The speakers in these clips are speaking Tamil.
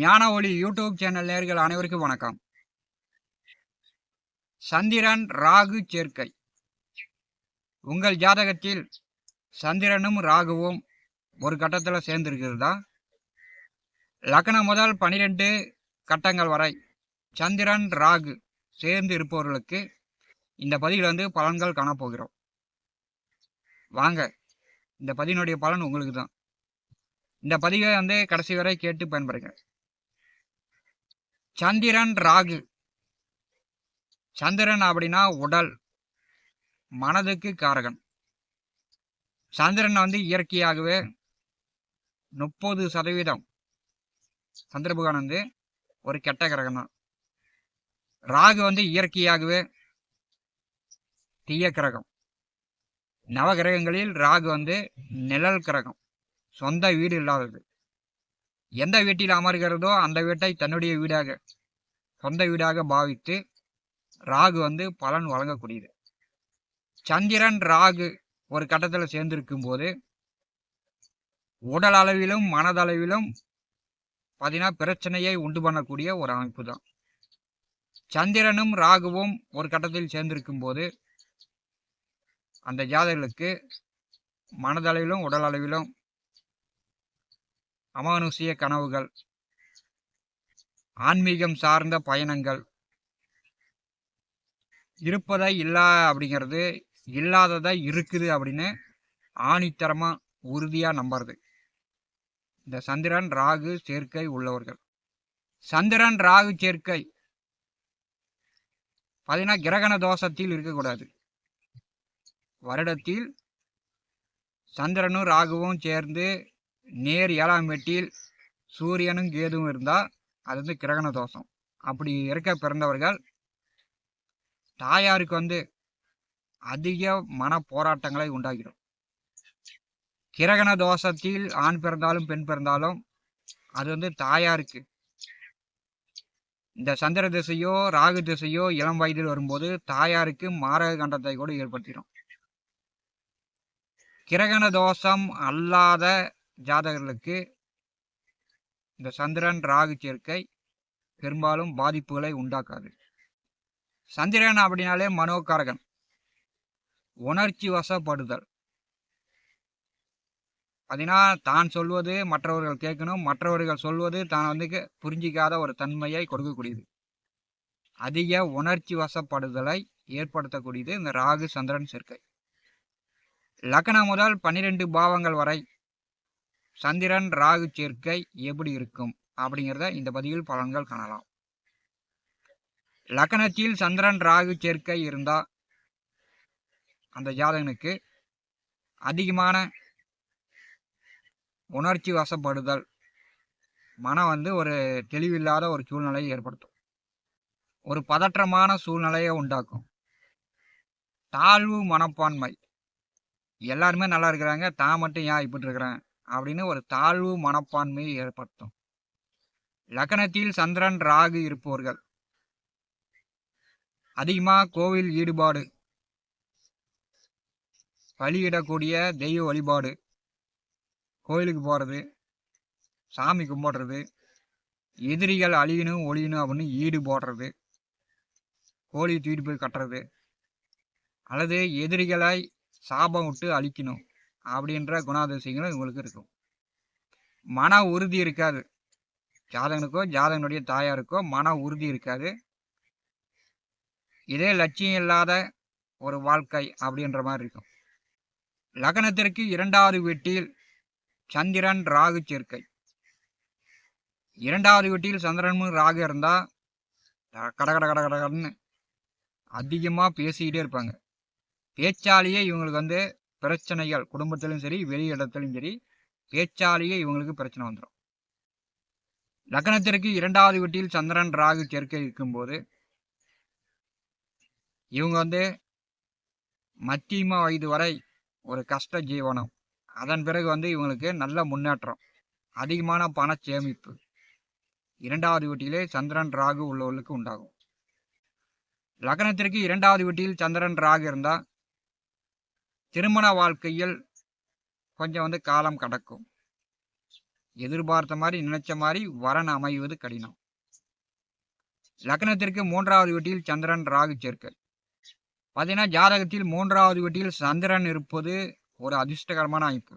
ஞான ஒளி யூடியூப் சேனல் நேயர்கள் அனைவருக்கும் வணக்கம். சந்திரன் ராகு சேர்க்கை. உங்கள் ஜாதகத்தில் சந்திரனும் ராகுவும் ஒரு கட்டத்தில் சேர்ந்திருக்கிறதா? லக்னம் முதல் 12 கட்டங்கள் வரை சந்திரன் ராகு சேர்ந்து இருப்பவர்களுக்கு இந்த பதிவில் பலன்கள் காணப்போகிறோம். வாங்க, இந்த பதிவினுடைய பலன் உங்களுக்கு தான். இந்த பதிவை கடைசி வரை கேட்டு பயன்படுங்க. சந்திரன் ராகு. சந்திரன் அப்படின்னா உடல், மனதுக்கு காரகன். சந்திரன் இயற்கையாகவே 30% சந்திர பகவான் ஒரு கெட்ட கிரகம் தான். ராகு இயற்கையாகவே தீய கிரகம். நவகிரகங்களில் ராகு நிழல் கிரகம், சொந்த வீடு இல்லாதது. எந்த வீட்டில் அமர்கிறதோ அந்த வீட்டை தன்னுடைய வீடாக, சொந்த வீடாக பாவித்து ராகு பலன் வழங்கக்கூடியது. சந்திரன் ராகு ஒரு கட்டத்தில் சேர்ந்திருக்கும் போது உடல் அளவிலும் மனதளவிலும் பிரச்சனையை உண்டு பண்ணக்கூடிய ஒரு அமைப்பு தான். சந்திரனும் ராகுவும் ஒரு கட்டத்தில் சேர்ந்திருக்கும் போது அந்த ஜாதகர்களுக்கு மனதளவிலும் உடல் அளவிலும் அமானுஷிய கனவுகள், ஆன்மீகம் சார்ந்த பயணங்கள், இருப்பதை இல்லா அப்படிங்கிறது, இல்லாததை இருக்குது அப்படின்னு ஆணித்தரமா உறுதியா நம்புறது இந்த சந்திரன் ராகு சேர்க்கை உள்ளவர்கள். சந்திரன் ராகு சேர்க்கை கிரகண தோஷத்தில் இருக்கக்கூடாது. வருடத்தில் சந்திரனும் ராகுவும் சேர்ந்து நேர் 7ஆம் வீட்டில் சூரியனும் கேதுவும் இருந்தால் அது கிரகண தோஷம். அப்படி இருக்க பிறந்தவர்கள் தாயாருக்கு அதிக மன போராட்டங்களை உண்டாகிடும். கிரகண தோஷத்தில் ஆண் பிறந்தாலும் பெண் பிறந்தாலும் அது தாயாருக்கு இந்த சந்திர திசையோ ராகு திசையோ இளம் வயதில் வரும்போது தாயாருக்கு மாரக கண்டத்தை கூட ஏற்படுத்திடும். கிரகண தோஷம் அல்லாத ஜாதகர்களுக்கு இந்த சந்திரன் ராகு சேர்க்கை பெரும்பாலும் பாதிப்புகளை உண்டாக்காது. சந்திரன் அப்படின்னாலே மனோகாரகன், உணர்ச்சி வசப்படுதல். தான் சொல்வது மற்றவர்கள் கேட்கணும், மற்றவர்கள் சொல்வது தான் புரிஞ்சிக்காத ஒரு தன்மையை கொடுக்கக்கூடியது. அதிக உணர்ச்சி வசப்படுதலை ஏற்படுத்தக்கூடியது இந்த ராகு சந்திரன் சேர்க்கை. லக்னம் முதல் 12 பாவங்கள் வரை சந்திரன் ராகு சேர்க்கை எப்படி இருக்கும் அப்படிங்கிறத இந்த பதிவில் பலன்கள் காணலாம். லக்னத்தில் சந்திரன் ராகு சேர்க்கை இருந்தா அந்த ஜாதகனுக்கு அதிகமான உணர்ச்சி வசப்படுதல், மனம் ஒரு தெளிவில்லாத ஒரு சூழ்நிலையை ஏற்படுத்தும். ஒரு பதற்றமான சூழ்நிலையை உண்டாக்கும். தாழ்வு மனப்பான்மை, எல்லாருமே நல்லா இருக்கிறாங்க, தான் மட்டும் ஏன் இப்படி இருக்கிறேன் அப்படின்னு ஒரு தாழ்வு மனப்பான்மையை ஏற்படுத்தும். லக்னத்தில் சந்திரன் ராகு இருப்பவர்கள் அதிகமாக கோவில் ஈடுபாடு, பலியிடக்கூடிய தெய்வ வழிபாடு, கோயிலுக்கு போகிறது, சாமி கும்பிடுறது, எதிரிகள் அழியணும் ஒழியணும் அப்படின்னு ஈடு போடுறது, கோழி தூக்கிட்டு போய் கட்டுறது, அல்லது எதிரிகளை சாபம் விட்டு அழிக்கணும் அப்படின்ற குணாதிசயங்களும் இவங்களுக்கு இருக்கும். மன உறுதி இருக்காது. ஜாதகனுக்கோ ஜாதகனுடைய தாயாருக்கோ மன உறுதி இருக்காது. இதே லட்சியம் இல்லாத ஒரு வாழ்க்கை அப்படின்ற மாதிரி இருக்கும். லக்னத்திற்கு 2வது வீட்டில் சந்திரன் ராகு சேர்க்கை. 2வது வீட்டில் சந்திரனும் ராகு இருந்தா கடன்னு அதிகமா பேசிக்கிட்டே இருப்பாங்க. பேச்சாலேயே இவங்களுக்கு பிரச்சனைகள், குடும்பத்திலும் சரி வெளி இடத்திலும் சரி, பேச்சாலேயே இவங்களுக்கு பிரச்சனை வந்துடும். லக்னத்திற்கு 2வது வீட்டில் சந்திரன் ராகு சேர்க்கை இருக்கும்போது இவங்க மத்தியம வயது வரை ஒரு கஷ்ட ஜீவனம், அதன் பிறகு இவங்களுக்கு நல்ல முன்னேற்றம், அதிகமான பண சேமிப்பு 2வது வீட்டிலே சந்திரன் ராகு உள்ளவர்களுக்கு உண்டாகும். லக்னத்திற்கு 2வது வீட்டில் சந்திரன் ராகு இருந்தால் திருமண வாழ்க்கையில் கொஞ்சம் காலம் கடக்கும். எதிர்பார்த்த மாதிரி நினைச்ச மாதிரி வரன் அமைவது கடினம். லக்னத்திற்கு 3வது வீட்டில் சந்திரன் ராகு சேர்க்கை. பார்த்தீங்கன்னா ஜாதகத்தில் 3வது வீட்டில் சந்திரன் இருப்பது ஒரு அதிர்ஷ்டகரமான அமைப்பு.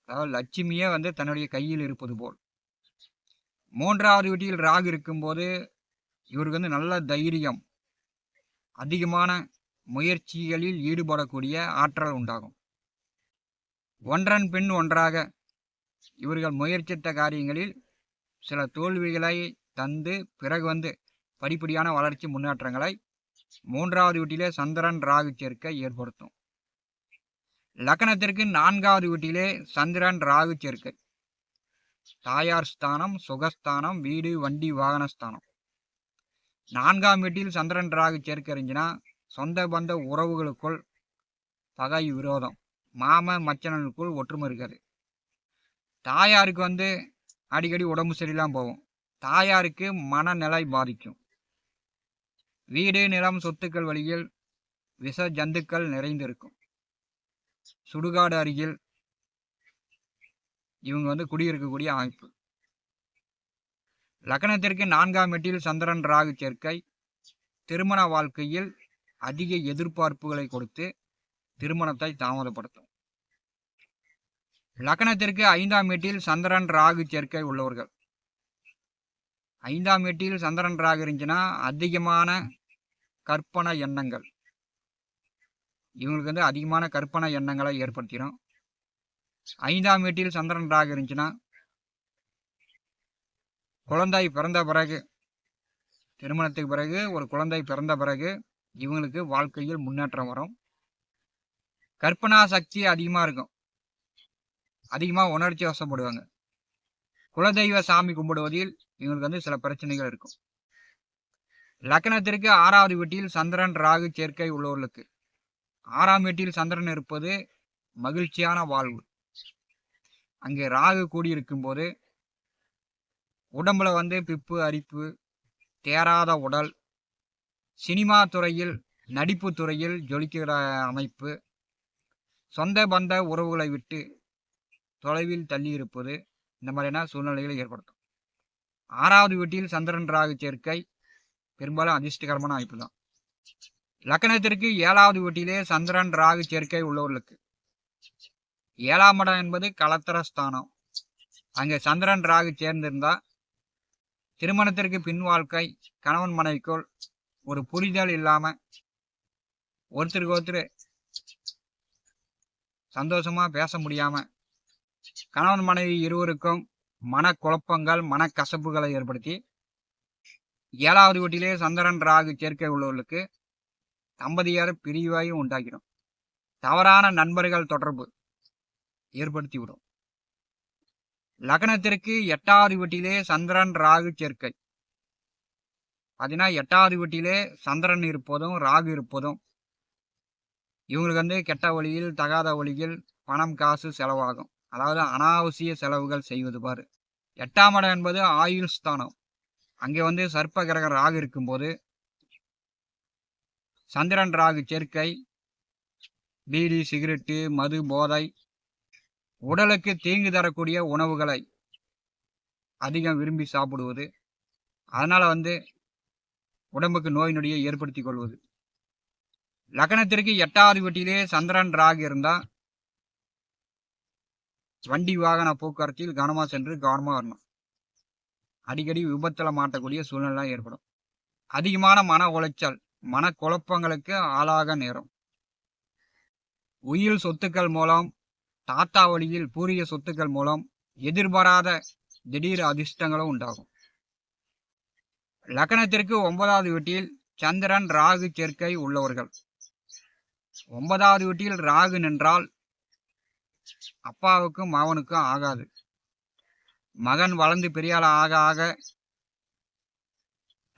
அதாவது லட்சுமியே வந்து தன்னுடைய கையில் இருப்பது போல். 3வது வீட்டில் ராகு இருக்கும்போது இவருக்கு வந்து நல்ல தைரியம், அதிகமான முயற்சிகளில் ஈடுபடக்கூடிய ஆற்றல் உண்டாகும். ஒன்றன் பின் ஒன்றாக இவர்கள் முயற்சித்த காரியங்களில் சில தோல்விகளை தந்து பிறகு வந்து படிப்படியான வளர்ச்சி முன்னேற்றங்களை 3வது வீட்டிலே சந்திரன் ராகு சேர்க்கை ஏற்படுத்தும். லக்னத்திற்கு 4வது வீட்டிலே சந்திரன் ராகு சேர்க்கை. தாயார் ஸ்தானம், சுகஸ்தானம், வீடு, வண்டி, வாகனஸ்தானம். 4ஆம் வீட்டில் சந்திரன் ராகு சேர்க்கை இருந்துச்சுன்னா சொந்த பந்த உறவுகளுக்குள் பகை, விரோதம், மாம மச்சனனுக்குள் ஒற்றுமை இருக்காது. தாயாருக்கு வந்து அடிக்கடி உடம்பு சரியில்லாம போகும். தாயாருக்கு மனநிலை பாதிக்கும். வீடு, நிலம், சொத்துக்கள் வழியில் விஷ ஜந்துக்கள் நிறைந்திருக்கும். சுடுகாடு அருகில் இவங்க வந்து குடியிருக்கக்கூடிய அமைப்பு. லக்னத்திற்கு 4ஆம் வீட்டில் சந்திரன் ராகு சேர்க்கை திருமண வாழ்க்கையில் அதிக எதிர்பார்ப்புகளை கொடுத்து திருமணத்தை தாமதப்படுத்தும். லக்னத்திற்கு 5ஆம் வீட்டில் சந்திரன் ராகு சேர்க்கை உள்ளவர்கள், 5ஆம் வீட்டில் சந்திரன் ராகு இருந்துச்சுன்னா அதிகமான கற்பனை எண்ணங்கள், இவங்களுக்கு வந்து அதிகமான கற்பனை எண்ணங்களை ஏற்படுத்திடும். 5ஆம் வீட்டில் சந்திரன் ராகு இருந்துச்சுன்னா குழந்தை பிறந்த பிறகு, திருமணத்துக்கு பிறகு ஒரு குழந்தை பிறந்த பிறகு இவங்களுக்கு வாழ்க்கையில் முன்னேற்றம் வரும். கற்பனா சக்தி அதிகமாக இருக்கும், அதிகமாக உணர்ச்சி வசப்படுவாங்க. குலதெய்வ சாமி கும்பிடுவதில் இவங்களுக்கு வந்து சில பிரச்சனைகள் இருக்கும். லக்னத்திற்கு 6வது வீட்டில் சந்திரன் ராகு சேர்க்கை உள்ளவர்களுக்கு, 6ஆம் வீட்டில் சந்திரன் இருப்பது மகிழ்ச்சியான வாழ்வு. அங்கே ராகு கூடியிருக்கும் போது உடம்புல வந்து பிப்பு, அரிப்பு, தேராத உடல், சினிமா துறையில், நடிப்பு துறையில் ஜொலிக்கிற அமைப்பு, சொந்த பந்த உறவுகளை விட்டு தொலைவில் தள்ளி இருப்பது, இந்த மாதிரியான சூழ்நிலைகளை ஏற்படுத்தும். 6வது வீட்டில் சந்திரன் ராகு சேர்க்கை பெரும்பாலும் அதிர்ஷ்டகரமான அமைப்பு தான். லக்னத்திற்கு 7வது வீட்டிலே சந்திரன் ராகு சேர்க்கை உள்ளவர்களுக்கு, 7ஆம் இடம் என்பது கலத்திர ஸ்தானம். அங்கே சந்திரன் ராகு சேர்ந்திருந்தா திருமணத்திற்கு பின் வாழ்க்கை, கணவன் மனைவிக்குள் ஒரு புரிதல் இல்லாம ஒருத்தருக்கு ஒருத்தர் சந்தோஷமா பேச முடியாம கணவன் மனைவி இருவருக்கும் மனக்குழப்பங்கள், மனக்கசப்புகளை ஏற்படுத்தி 7வது வீட்டிலே சந்திரன் ராகு சேர்க்கை உள்ளவர்களுக்கு தம்பதியர் பிரிவையும் உண்டாக்கிடும். தவறான நண்பர்கள் தொடர்பு ஏற்படுத்திவிடும். லக்னத்திற்கு 8வது வீட்டிலே சந்திரன் ராகு சேர்க்கை. பார்த்தீங்கன்னா 8வது வீட்டிலே சந்திரன் இருப்பதும் ராகு இருப்பதும் இவங்களுக்கு வந்து கெட்ட வழியில், தகாத வழியில் பணம் காசு செலவாகும். அதாவது அனாவசிய செலவுகள் செய்வது பாரு. 8ஆம் இடம் என்பது ஆயுள் ஸ்தானம். அங்கே வந்து சர்ப்ப கிரக ராகு இருக்கும்போது சந்திரன் ராகு சேர்க்கை பீடி, சிகரெட்டு, மது, போதை, உடலுக்கு தீங்கு தரக்கூடிய உணவுகளை அதிகம் விரும்பி சாப்பிடுவது, அதனால வந்து உடம்புக்கு நோய் நொடியை ஏற்படுத்தி கொள்வது. லக்னத்திற்கு 8வது வீட்டிலே சந்திரன் ராகு இருந்தா வண்டி வாகன போக்குவரத்தில் கவனமா சென்று கவனமா வரணும். அடிக்கடி விபத்துல மாட்டக்கூடிய சூழ்நிலை ஏற்படும். அதிகமான மன உளைச்சல், மனக்குழப்பங்களுக்கு ஆளாக நேரும். உயில் சொத்துக்கள் மூலம், தாத்தா வழியில் பூரிய சொத்துக்கள் மூலம் எதிர்பாராத திடீர் அதிர்ஷ்டங்களும் உண்டாகும். லக்னத்திற்கு 9வது வீட்டில் சந்திரன் ராகு சேர்க்கை உள்ளவர்கள், 9வது வீட்டில் ராகு நின்றால் அப்பாவுக்கும் மகனுக்கும் ஆகாது. மகன் வளர்ந்து பெரியாள ஆக ஆக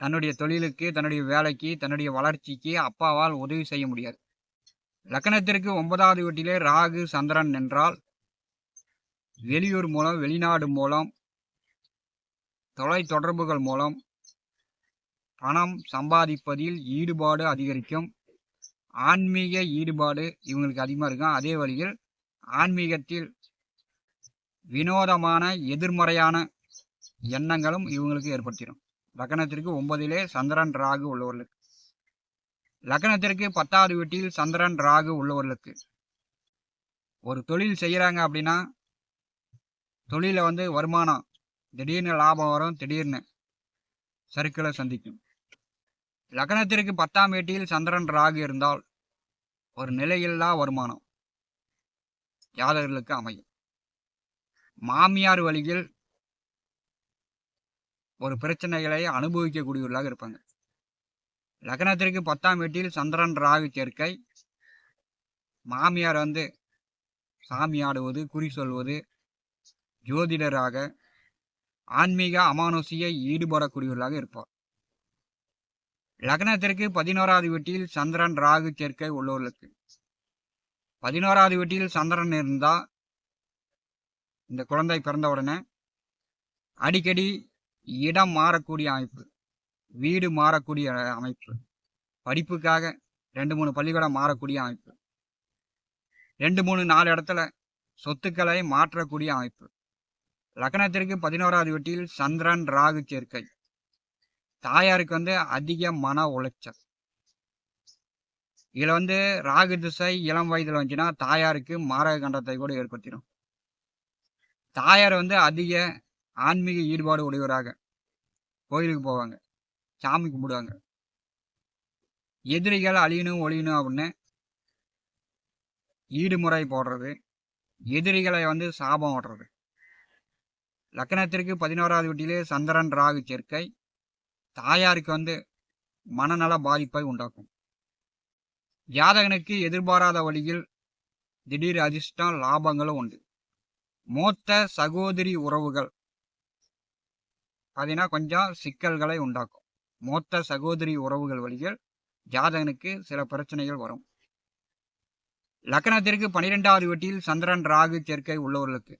தன்னுடைய தொழிலுக்கு, தன்னுடைய வேலைக்கு, தன்னுடைய வளர்ச்சிக்கு அப்பாவால் உதவி செய்ய முடியாது. லக்னத்திற்கு 9வது வீட்டிலே ராகு சந்திரன் நின்றால் வெளியூர் மூலம், வெளிநாடு மூலம், தொலை தொடர்புகள் மூலம் பணம் சம்பாதிப்பதில் ஈடுபாடு அதிகரிக்கும். ஆன்மீக ஈடுபாடு இவங்களுக்கு அதிகமாக இருக்கும். அதே வழியில் ஆன்மீகத்தில் வினோதமான எதிர்மறையான எண்ணங்களும் இவங்களுக்கு ஏற்படுத்திடும். லக்னத்திற்கு 9 சந்திரன் ராகு உள்ளவர்களுக்கு, லக்னத்திற்கு 10வது வீட்டில் சந்திரன் ராகு உள்ளவர்களுக்கு ஒரு தொழில் செய்கிறாங்க அப்படின்னா தொழிலில் வருமானம் திடீர்னு லாபம் வரும், திடீர்னு சறுக்களை சந்திக்கும். லக்னத்திற்கு 10ஆம் வீட்டில் சந்திரன் ராகு இருந்தால் ஒரு நிலையில்லா வருமானம் ஜாதகர்களுக்கு அமையும். மாமியார் வழியில் ஒரு பிரச்சனைகளை அனுபவிக்கக்கூடியவர்களாக இருப்பாங்க. லக்னத்திற்கு 10ஆம் வீட்டில் சந்திரன் ராகு சேர்க்கை, மாமியார் சாமி ஆடுவது, குறி சொல்வது, ஜோதிடராக ஆன்மீக அமானுஷியை ஈடுபடக்கூடியவர்களாக இருப்பார். லக்னத்திற்கு 11வது வீட்டில் சந்திரன் ராகு சேர்க்கை உள்ளவர்களுக்கு, 11வது வீட்டில் சந்திரன் இருந்தால் இந்த குழந்தை பிறந்த உடனே அடிக்கடி இடம் மாறக்கூடிய அமைப்பு, வீடு மாறக்கூடிய அமைப்பு, படிப்புக்காக 2-3 பள்ளிக்கூடம் மாறக்கூடிய அமைப்பு, 2-3-4 இடத்துல சொத்துக்களை மாற்றக்கூடிய அமைப்பு. லக்னத்திற்கு 11வது வீட்டில் சந்திரன் ராகு சேர்க்கை, தாயாருக்கு அதிக மன உளைச்சல். இதில் ராகு திசை இளம் வயதில் வந்துச்சுன்னா தாயாருக்கு மாரக கண்டத்தை கூட ஏற்படுத்திடும். தாயார் அதிக ஆன்மீக ஈடுபாடு உடையவராக கோயிலுக்கு போவாங்க, சாமி கும்பிடுவாங்க. எதிரிகள் அழியணும் ஒழியணும் அப்படின்னு ஈடுமுறை போடுறது, எதிரிகளை சாபம் ஓடுறது. லக்னத்திற்கு 11வது வீட்டிலே சந்திரன் ராகு சேர்க்கை தாயாருக்கு மனநல பாதிப்பை உண்டாக்கும். ஜாதகனுக்கு எதிர்பாராத வழியில் திடீர் அதிர்ஷ்டம் லாபங்களும் உண்டு. மூத்த சகோதரி உறவுகள் கொஞ்சம் சிக்கல்களை உண்டாக்கும். மூத்த சகோதரி உறவுகள் வழியில் ஜாதகனுக்கு சில பிரச்சனைகள் வரும். லக்னத்திற்கு 12வது வீட்டில் சந்திரன் ராகு சேர்க்கை உள்ளவர்களுக்கு,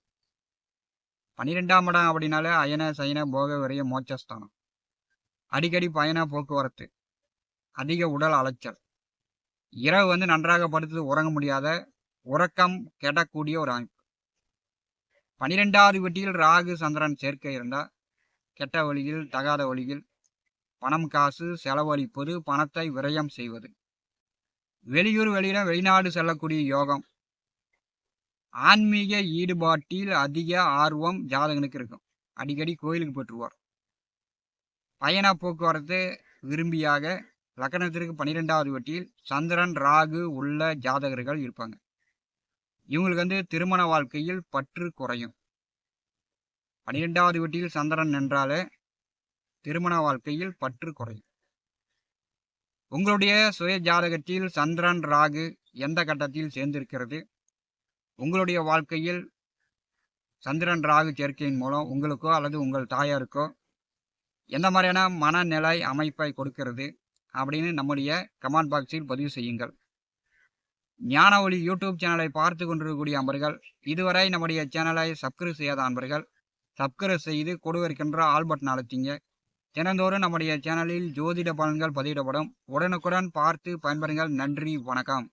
12ஆம் இடம் அப்படின்னாலே அயன சயன போக விரைய மோட்சஸ்தானம். அடிக்கடி பயண போக்குவரத்து, அதிக உடல் அலைச்சல், இரவு நன்றாக படுத்து உறங்க முடியாத உறக்கம் கெடக்கூடிய ஒரு அமைப்பு. 12வது வீட்டில் ராகு சந்திரன் சேர்க்கை இருந்தால் கெட்ட வழியில், தகாத வழியில் பணம் காசு செலவழிப்பது, பணத்தை விரயம் செய்வது, வெளியூர் வெளிநாடு செல்லக்கூடிய யோகம், ஆன்மீக ஈடுபாட்டில் அதிக ஆர்வம் ஜாதகனுக்கு இருக்கும். அடிக்கடி கோயிலுக்கு போட்டுருவார். பயண போக்குவரத்து விரும்பியாக லக்னத்திற்கு 12வது வீட்டில் சந்திரன் ராகு உள்ள ஜாதகர்கள் இருப்பாங்க. இவங்களுக்கு திருமண வாழ்க்கையில் பற்று குறையும். 12வது வீட்டில் சந்திரன் என்றாலே திருமண வாழ்க்கையில் பற்று குறையும். உங்களுடைய சுய ஜாதகத்தில் சந்திரன் ராகு எந்த கட்டத்தில் சேர்ந்திருக்கிறது, உங்களுடைய வாழ்க்கையில் சந்திரன் ராகு சேர்க்கையின் மூலம் உங்களுக்கோ அல்லது உங்கள் தாயாருக்கோ எந்த மாதிரியான மனநிலை அமைப்பை கொடுக்கிறது அப்படின்னு நம்முடைய கமெண்ட் பாக்ஸில் பதிவு செய்யுங்கள். ஞான ஒளி யூடியூப் சேனலை பார்த்து கொண்டிருக்கக்கூடிய அன்பர்கள், இதுவரை நம்முடைய சேனலை சப்ஸ்கிரைப் செய்யாத அன்பர்கள் சப்ஸ்கிரைப் செய்து கொடுவிருக்கின்ற ஆல் பட்டன் அழுத்திங்க. தினந்தோறும் நம்முடைய சேனலில் ஜோதிட பலன்கள் பதிவிடப்படும். உடனுக்குடன் பார்த்து பயன்பெறுங்கள். நன்றி, வணக்கம்.